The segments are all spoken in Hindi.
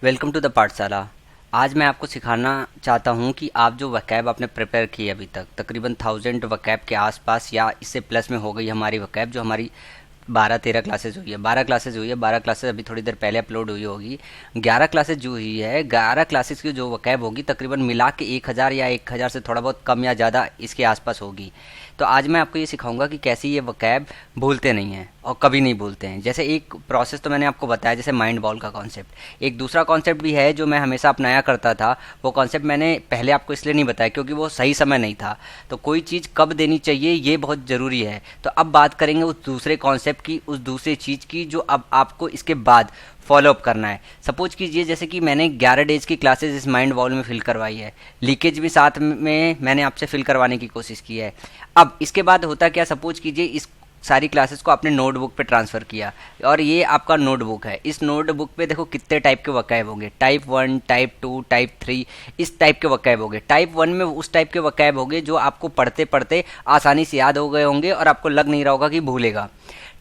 वेलकम टू द पाठशाला। आज मैं आपको सिखाना चाहता हूँ कि आप जो वकैब आपने प्रिपेयर की है अभी तक तकरीबन 1000 वकैब के आसपास या इससे प्लस में हो गई हमारी वकैब, जो हमारी 12-13 क्लासेज हुई है। 12 क्लासेज अभी थोड़ी देर पहले अपलोड हुई होगी। 11 क्लासेज जो हुई है, 11 क्लासेज की जो वकैब होगी तकरीबन मिला के 1000 या 1000 से थोड़ा बहुत कम या ज़्यादा इसके आसपास होगी। तो आज मैं आपको ये सिखाऊंगा कि कैसे ये वकैब भूलते नहीं हैं और कभी नहीं भूलते हैं। जैसे एक प्रोसेस तो मैंने आपको बताया, जैसे माइंड बॉल का कॉन्सेप्ट। एक दूसरा कॉन्सेप्ट भी है जो मैं हमेशा अपनाया करता था। वो कॉन्सेप्ट मैंने पहले आपको इसलिए नहीं बताया क्योंकि वो सही समय नहीं था। तो कोई चीज़ कब देनी चाहिए ये बहुत ज़रूरी है। तो अब बात करेंगे उस दूसरे कॉन्सेप्ट की, उस दूसरी चीज़ की जो अब आपको इसके बाद फॉलोअप करना है। सपोज कीजिए जैसे कि मैंने 11 डेज की क्लासेज इस माइंड वॉल में फिल करवाई है, लीकेज भी साथ में मैंने आपसे फिल करवाने की कोशिश की है। अब इसके बाद होता क्या, सपोज कीजिए इस सारी क्लासेस को आपने नोटबुक पे ट्रांसफ़र किया और ये आपका नोटबुक है। इस नोटबुक पे देखो कितने टाइप के वकैब होंगे, टाइप 1, टाइप 2, टाइप 3, इस टाइप के वकैब होंगे। टाइप 1 में उस टाइप के वकैब होंगे जो आपको पढ़ते पढ़ते आसानी से याद हो गए होंगे और आपको लग नहीं रहा होगा कि भूलेगा।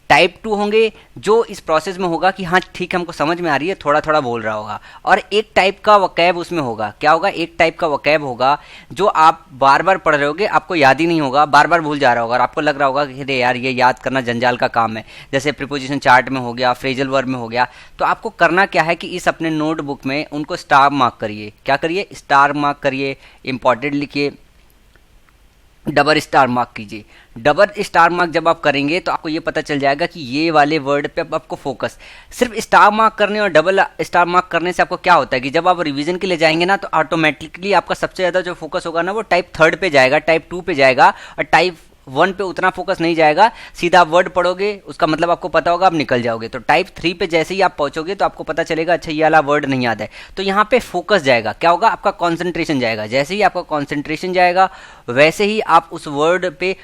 टाइप 2 होंगे जो इस प्रोसेस में होगा कि हाँ ठीक है हमको समझ में आ रही है, थोड़ा थोड़ा बोल रहा होगा। और एक टाइप का वकैब उसमें होगा, क्या होगा, एक टाइप का वकैब होगा जो आप बार बार पढ़ रहे होगे, आपको याद ही नहीं होगा, बार बार भूल जा रहा होगा और आपको लग रहा होगा कि अरे यार ये याद करना जंजाल का काम है। जैसे प्रीपोजिशन चार्ट में हो गया, फ्रेजल वर्ब में हो गया। तो आपको करना क्या है कि इस अपने नोटबुक में उनको स्टार मार्क करिए। क्या करिए, स्टार मार्क करिए, इंपॉर्टेंट लिखिए, डबल स्टार मार्क कीजिए। डबल स्टार मार्क जब आप करेंगे तो आपको ये पता चल जाएगा कि ये वाले वर्ड पे अब आपको फोकस। सिर्फ स्टार मार्क करने और डबल स्टार मार्क करने से आपको क्या होता है कि जब आप रिवीजन के लिए जाएंगे ना तो ऑटोमेटिकली आपका सबसे ज़्यादा जो फोकस होगा ना वो टाइप 3 पे जाएगा, टाइप 2 पे जाएगा और टाइप 1 पे उतना फोकस नहीं जाएगा। सीधा आप वर्ड पढ़ोगे, उसका मतलब आपको पता होगा, आप निकल जाओगे। तो टाइप 3 पे जैसे ही आप पहुंचोगे तो आपको पता चलेगा अच्छा ये वाला वर्ड नहीं याद है। तो यहाँ पे फोकस जाएगा, क्या होगा, आपका कॉन्सेंट्रेशन जाएगा। जैसे ही आपका कॉन्सेंट्रेशन जाएगा वैसे ही आप उस वर्ड पे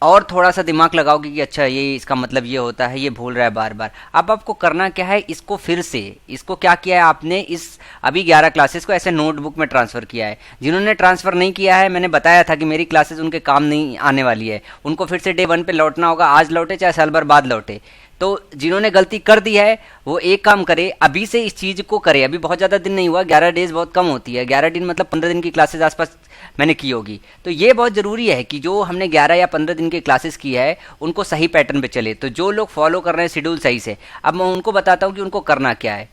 और थोड़ा सा दिमाग लगाओगे कि अच्छा ये इसका मतलब ये होता है, ये भूल रहा है बार बार। अब आपको करना क्या है, इसको फिर से, इसको क्या किया है आपने, इस अभी 11 क्लासेस को ऐसे नोटबुक में ट्रांसफ़र किया है। जिन्होंने ट्रांसफ़र नहीं किया है, मैंने बताया था कि मेरी क्लासेस उनके काम नहीं आने वाली है, उनको फिर से डे 1 पे लौटना होगा। आज लौटे चाहे साल भर बाद लौटे। तो जिन्होंने गलती कर दी है वो एक काम करे, अभी से इस चीज़ को करे। अभी बहुत ज़्यादा दिन नहीं हुआ, 11 डेज बहुत कम होती है। 11 दिन मतलब 15 दिन की क्लासेज आसपास मैंने की होगी। तो ये बहुत ज़रूरी है कि जो हमने 11 या 15 दिन की क्लासेस की है उनको सही पैटर्न पे चले। तो जो लोग फॉलो कर रहे हैं शेड्यूल सही से, अब मैं उनको बताता हूँ कि उनको करना क्या है।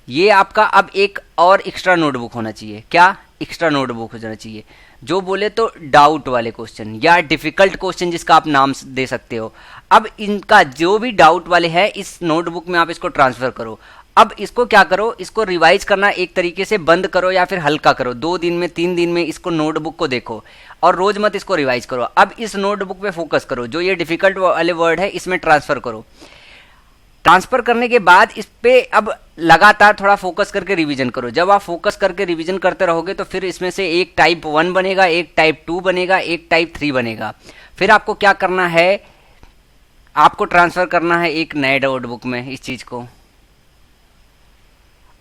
ये आपका अब एक और एक्स्ट्रा नोटबुक होना चाहिए। क्या एक्स्ट्रा नोटबुक होना चाहिए, जो बोले तो डाउट वाले क्वेश्चन या डिफिकल्ट क्वेश्चन जिसका आप नाम दे सकते हो। अब इनका जो भी डाउट वाले हैं इस नोटबुक में आप इसको ट्रांसफ़र करो। अब इसको क्या करो, इसको रिवाइज करना एक तरीके से बंद करो या फिर हल्का करो। 2 दिन में 3 दिन में इसको नोटबुक को देखो और रोज मत इसको रिवाइज करो। अब इस नोटबुक पे फोकस करो, जो ये डिफिकल्ट वाले वर्ड है इसमें ट्रांसफ़र करो। ट्रांसफ़र करने के बाद इस पे अब लगातार थोड़ा फोकस करके रिवीजन करो। जब आप फोकस करके रिवीजन करते रहोगे तो फिर इसमें से एक टाइप 1 बनेगा, एक टाइप 2 बनेगा, एक टाइप 3 बनेगा। फिर आपको क्या करना है, आपको ट्रांसफ़र करना है एक नए नोटबुक में इस चीज़ को,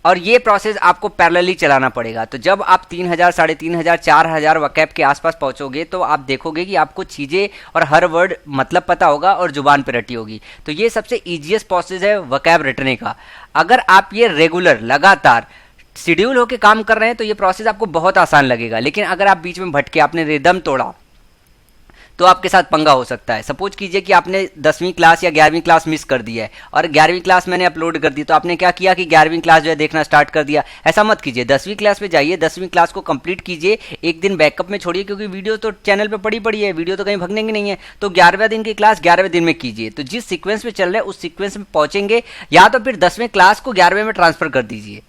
और ये प्रोसेस आपको पैरेलली चलाना पड़ेगा। तो जब आप 3000, 3500, 4000 वकैब के आसपास पहुंचोगे तो आप देखोगे कि आपको चीज़ें और हर वर्ड मतलब पता होगा और जुबान पे रटी होगी। तो ये सबसे ईजीएस्ट प्रोसेस है वकैब रटने का। अगर आप ये रेगुलर लगातार शेड्यूल होकर काम कर रहे हैं तो ये प्रोसेस आपको बहुत आसान लगेगा। लेकिन अगर आप बीच में भटके, आपने रिदम तोड़ा, तो आपके साथ पंगा हो सकता है। सपोज कीजिए कि आपने 10वीं क्लास या 11वीं क्लास मिस कर दी है और 11वीं क्लास मैंने अपलोड कर दी, तो आपने क्या किया कि 11वीं क्लास जो है देखना स्टार्ट कर दिया। ऐसा मत कीजिए, 10वीं क्लास पे जाइए, 10वीं क्लास को कंप्लीट कीजिए। एक दिन बैकअप में छोड़िए क्योंकि वीडियो तो चैनल पे पड़ी है, वीडियो तो कहीं भगने की नहीं है। तो 11वें दिन की क्लास 11वें दिन में कीजिए। तो जिस सीक्वेंस में चल रहे हैं उस सीक्वेंस में पहुंचेंगे, या तो फिर 10वें क्लास को 11वें में ट्रांसफर कर दीजिए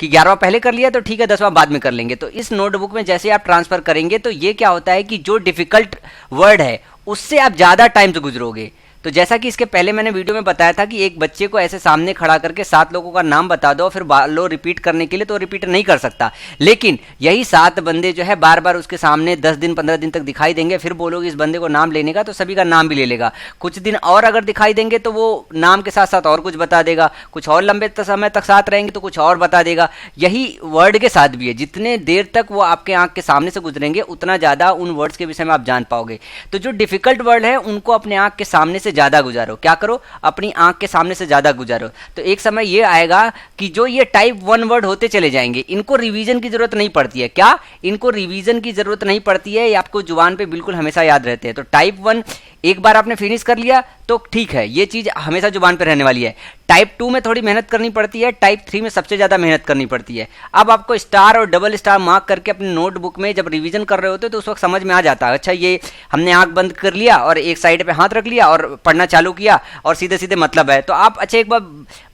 कि 11वां पहले कर लिया तो ठीक है, 10वां बाद में कर लेंगे। तो इस नोटबुक में जैसे आप ट्रांसफर करेंगे तो ये क्या होता है कि जो डिफिकल्ट वर्ड है उससे आप ज़्यादा टाइम से गुजरोगे। तो जैसा कि इसके पहले मैंने वीडियो में बताया था कि एक बच्चे को ऐसे सामने खड़ा करके 7 लोगों का नाम बता दो, फिर लो रिपीट करने के लिए, तो रिपीट नहीं कर सकता। लेकिन यही 7 बंदे जो है बार बार उसके सामने 10 दिन 15 दिन तक दिखाई देंगे। फिर बोलोगे इस बंदे को नाम लेने का तो सभी का नाम भी ले लेगा। कुछ दिन और अगर दिखाई देंगे तो वो नाम के साथ साथ और कुछ बता देगा। कुछ और लंबे समय तक साथ रहेंगे तो कुछ और बता देगा। यही वर्ड के साथ भी है, जितने देर तक वो आपके आंख के सामने से गुजरेंगे उतना ज़्यादा उन वर्ड्स के विषय में आप जान पाओगे। तो जो डिफिकल्ट वर्ड है उनको अपने आंख के सामने से ज़्यादा गुजारो। क्या करो, अपनी आंख के सामने से ज़्यादा गुजारो। तो एक समय ये आएगा कि जो ये टाइप 1 वर्ड होते चले जाएंगे, इनको रिवीजन की ज़रूरत नहीं पड़ती है। क्या, इनको रिवीजन की ज़रूरत नहीं पड़ती है, ये आपको जुबान पे बिल्कुल हमेशा याद रहते हैं। तो टाइप 1 एक बार आपने फिनिश कर लिया तो ठीक है, ये चीज़ हमेशा जुबान पे रहने वाली है। टाइप 2 में थोड़ी मेहनत करनी पड़ती है, टाइप 3 में सबसे ज़्यादा मेहनत करनी पड़ती है। अब आपको स्टार और डबल स्टार मार्क करके अपनी नोटबुक में जब रिवीजन कर रहे होते तो उस वक्त समझ में आ जाता है, अच्छा ये हमने आंख बंद कर लिया और एक साइड पे हाथ रख लिया और पढ़ना चालू किया और सीधे सीधे मतलब है। तो आप अच्छा एक बार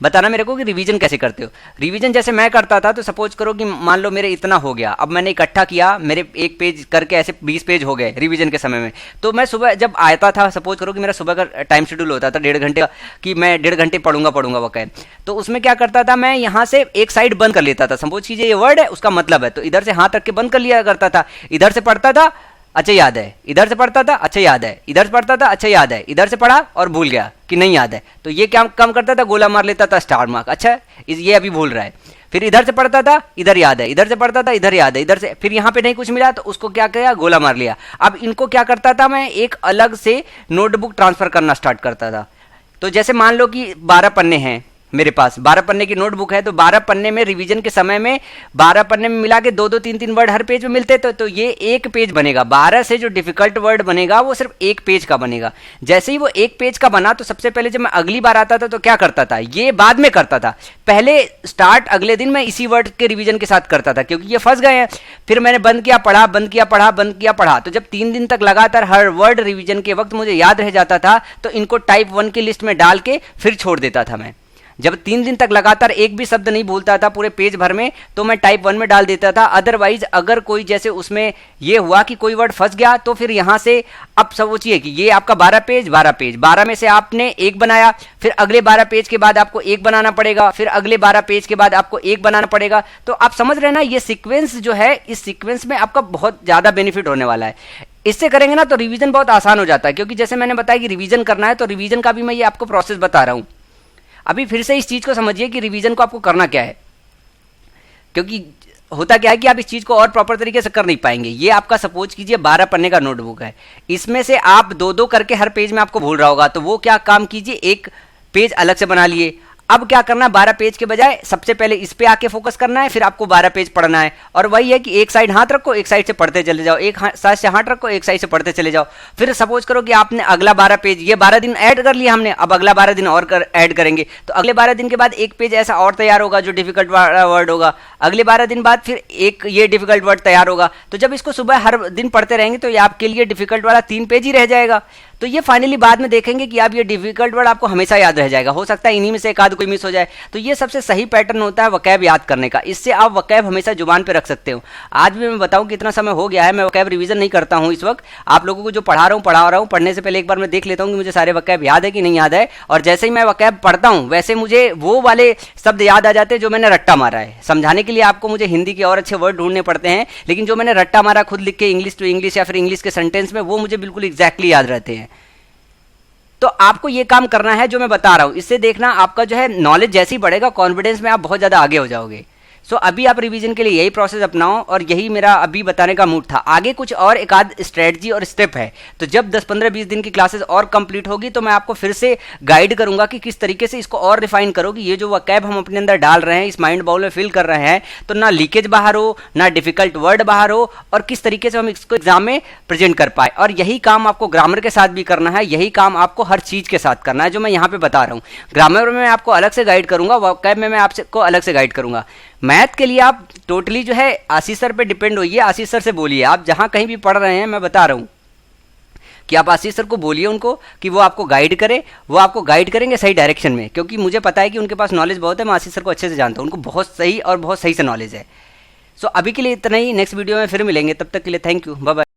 बताना मेरे को कि रिवीजन कैसे करते हो। रिवीजन जैसे मैं करता था, तो सपोज करो कि मान लो मेरे इतना हो गया, अब मैंने इकट्ठा किया, मेरे एक पेज करके ऐसे 20 पेज हो गए रिवीजन के समय में। तो मैं सुबह जब आता था, सपोज करो कि मेरा सुबह का टाइम शेड्यूल होता था 1.5 घंटे का, कि मैं 1.5 घंटे पढ़ूंगा वक़ैब, तो उसमें क्या करता था, मैं यहाँ से एक साइड बंद कर लेता था। सपोज कीजिए ये वर्ड है, उसका मतलब है, तो इधर से हाथ रख के बंद कर लिया करता था। इधर से पढ़ता था, अच्छा याद है, इधर से पढ़ता था, अच्छा याद है, इधर से पढ़ता था, अच्छा याद है, इधर से पढ़ा और भूल गया कि नहीं याद है, तो ये क्या कम करता था, गोला मार लेता था स्टार मार्क, अच्छा ये अभी भूल रहा है। फिर इधर से पढ़ता था, इधर याद है, इधर से पढ़ता था, इधर याद है, इधर से, फिर यहाँ पे नहीं कुछ मिला तो उसको क्या किया, गोला मार लिया। अब इनको क्या करता था, मैं एक अलग से नोटबुक ट्रांसफर करना स्टार्ट करता था। तो जैसे मान लो कि 12 पन्ने हैं मेरे पास, 12 पन्ने की नोटबुक है, तो 12 पन्ने में रिवीजन के समय में 12 पन्ने में मिला के 2-2 3-3 वर्ड हर पेज में मिलते, तो ये एक पेज बनेगा। 12 से जो डिफिकल्ट वर्ड बनेगा वो सिर्फ एक पेज का बनेगा। जैसे ही वो एक पेज का बना, तो सबसे पहले जब मैं अगली बार आता था तो क्या करता था, ये बाद में करता था, पहले स्टार्ट अगले दिन मैं इसी वर्ड के रिवीजन के साथ करता था, क्योंकि ये फंस गए हैं। फिर मैंने बंद किया, पढ़ा, बंद किया, पढ़ा, बंद किया, पढ़ा। तो जब 3 दिन तक लगातार हर वर्ड रिवीजन के वक्त मुझे याद रह जाता था, तो इनको टाइप 1 की लिस्ट में डाल के फिर छोड़ देता था मैं। जब 3 दिन तक लगातार एक भी शब्द नहीं भूलता था पूरे पेज भर में, तो मैं टाइप 1 में डाल देता था। अदरवाइज अगर कोई जैसे उसमें ये हुआ कि कोई वर्ड फंस गया, तो फिर यहाँ से अब सोचिए कि ये आपका 12 पेज 12 में से आपने एक बनाया, फिर अगले 12 पेज के बाद आपको एक बनाना पड़ेगा, फिर अगले 12 पेज के बाद आपको एक बनाना पड़ेगा। तो आप समझ रहे हैं ना, ये सीक्वेंस जो है, इस सीक्वेंस में आपका बहुत ज़्यादा बेनिफिट होने वाला है। इससे करेंगे ना तो रिवीजन बहुत आसान हो जाता है, क्योंकि जैसे मैंने बताया कि रिवीजन करना है, तो रिवीजन का भी मैं ये आपको प्रोसेस बता रहा हूँ। अभी फिर से इस चीज़ को समझिए कि रिवीजन को आपको करना क्या है, क्योंकि होता क्या है कि आप इस चीज़ को और प्रॉपर तरीके से कर नहीं पाएंगे। ये आपका सपोज कीजिए 12 पन्ने का नोटबुक है, इसमें से आप 2-2 करके हर पेज में आपको भूल रहा होगा, तो वो क्या काम कीजिए, एक पेज अलग से बना लिए। अब क्या करना, 12 पेज के बजाय सबसे पहले इस पे आके फोकस करना है, फिर आपको 12 पेज पढ़ना है। और वही है कि एक साइड हाथ रखो, एक साइड से पढ़ते चले जाओ, एक साइड से हाथ रखो, एक साइड से पढ़ते चले जाओ। फिर सपोज करो कि आपने अगला 12 पेज, ये 12 दिन ऐड कर लिया हमने, अब अगला 12 दिन और ऐड करेंगे, तो अगले 12 दिन के बाद एक पेज ऐसा और तैयार होगा जो डिफिकल्ट वर्ड होगा। अगले 12 दिन बाद फिर एक ये डिफिकल्ट वर्ड तैयार होगा। तो जब इसको सुबह हर दिन पढ़ते रहेंगे, तो ये आपके लिए डिफिकल्ट वाला 3 पेज ही रह जाएगा। तो ये फाइनली बाद में देखेंगे कि आप ये डिफिकल्ट वर्ड आपको हमेशा याद रह जाएगा। हो सकता है इन्हीं में से एक आध कोई मिस हो जाए। तो ये सबसे सही पैटर्न होता है वकैब याद करने का। इससे आप वकैब हमेशा जुबान पे रख सकते हो। आज भी मैं बताऊं कि इतना समय हो गया है, मैं वकैब रिवीजन नहीं करता हूं इस वक्त। आप लोगों को जो पढ़ा रहा हूं, पढ़ने से पहले एक बार मैं देख लेता हूं कि मुझे सारे वकैब याद है कि नहीं याद है। और जैसे ही मैं वकैब पढ़ता हूं, वैसे मुझे वो वाले शब्द याद आ जाते हैं जो मैंने रट्टा मारा है। समझाने के लिए आपको मुझे हिंदी के और अच्छे वर्ड ढूंढने पड़ते हैं, लेकिन जो मैंने रट्टा मारा खुद लिख के इंग्लिश टू इंग्लिश या फिर इंग्लिश के सेंटेंस में, वो मुझे बिल्कुल एग्जैक्टली याद रहते हैं। तो आपको ये काम करना है जो मैं बता रहा हूं। इससे देखना आपका जो है नॉलेज जैसे ही बढ़ेगा, कॉन्फिडेंस में आप बहुत ज़्यादा आगे हो जाओगे। सो अभी आप रिवीजन के लिए यही प्रोसेस अपनाओ, और यही मेरा अभी बताने का मूड था। आगे कुछ और एक आध स्ट्रेटजी और स्टेप है, तो जब 10-15-20 दिन की क्लासेस और कंप्लीट होगी, तो मैं आपको फिर से गाइड करूंगा कि किस तरीके से इसको और रिफाइन करो, कि ये जो वकैब हम अपने अंदर डाल रहे हैं, इस माइंड बाउल में फिल कर रहे हैं, तो ना लीकेज बाहर हो, ना डिफिकल्ट वर्ड बाहर हो, और किस तरीके से हम इसको एग्जाम में प्रेजेंट कर पाए। और यही काम आपको ग्रामर के साथ भी करना है, यही काम आपको हर चीज़ के साथ करना है जो मैं यहाँ पे बता रहा हूँ। ग्रामर में मैं आपको अलग से गाइड करूंगा, वकैब में मैं आपको अलग से गाइड करूंगा। मैथ के लिए आप टोटली जो है आशीष सर पे डिपेंड होइए, आशीष सर से बोलिए। आप जहाँ कहीं भी पढ़ रहे हैं, मैं बता रहा हूँ कि आप आशीष सर को बोलिए उनको कि वो आपको गाइड करे। वो आपको गाइड करेंगे सही डायरेक्शन में, क्योंकि मुझे पता है कि उनके पास नॉलेज बहुत है। मैं आशीष सर को अच्छे से जानता हूँ, उनको बहुत सही और बहुत सही से नॉलेज है। सो अभी के लिए इतना ही, नेक्स्ट वीडियो में फिर मिलेंगे, तब तक के लिए थैंक यू, बाय बाय।